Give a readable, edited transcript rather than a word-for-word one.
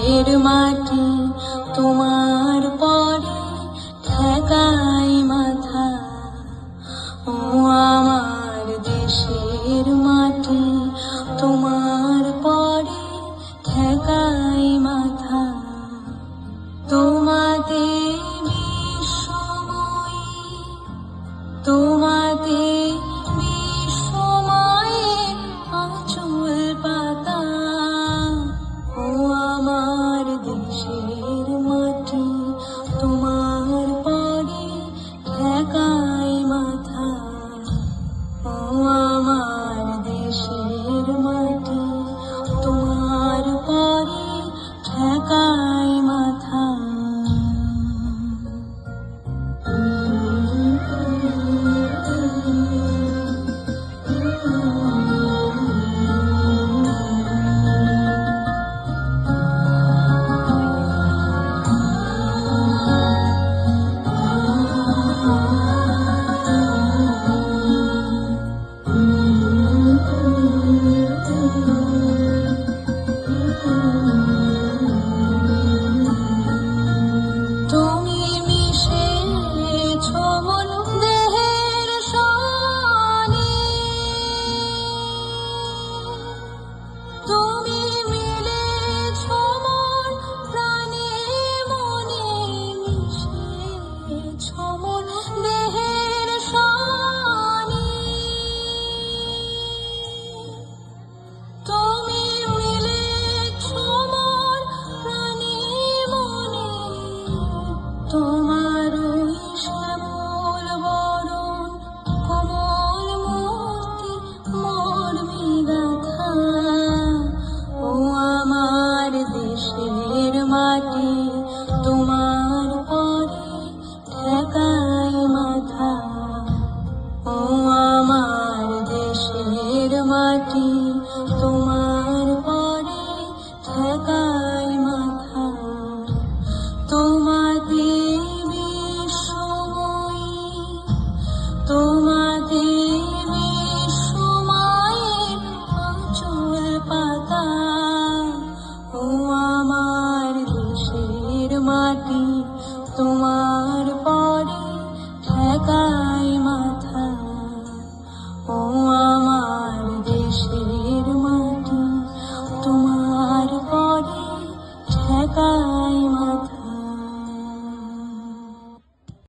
দেশের মাটি তোমার পরে ঠেকাই মাথা। ও আমার দেশের মাটি তোমার পরে ঠেকাই মাথা। তোমাতে বিশ্বময়ী, তোমাতে বিশ্বময়ের আঁচল পাতা। ও আমার দেশের মাটি তোমার পরে ঠেকাই মাথা। ও আমার দেশের মাটি তোমার পরে ঠেকাই মাথা। তুমি মিশেছ মন দেহের সনে, তুমি মিলেছ মন প্রাণে মনে, মিশেছ মন দেহের সনে। তুমি মিলেছ মন প্রাণে মনে, তোমার ওই শ্যামল বরণ কোমল মূর্তি মর্মে গাথা। ও আমার দেশের মাটি তোমার পরে ঠেকাই মাথা। ও আমার দেশের মাটি তোমার পরে ঠেকাই মাথা। তোমাতে বিশ্বময়ী, তোমাতে বিশ্বময়ের আঁচল পাতা। ও আমার দেশের মাটি তোমার পরে ঠেকাই মাথা। ও আমার দেশের মাটি তোমার পরে ঠেকাই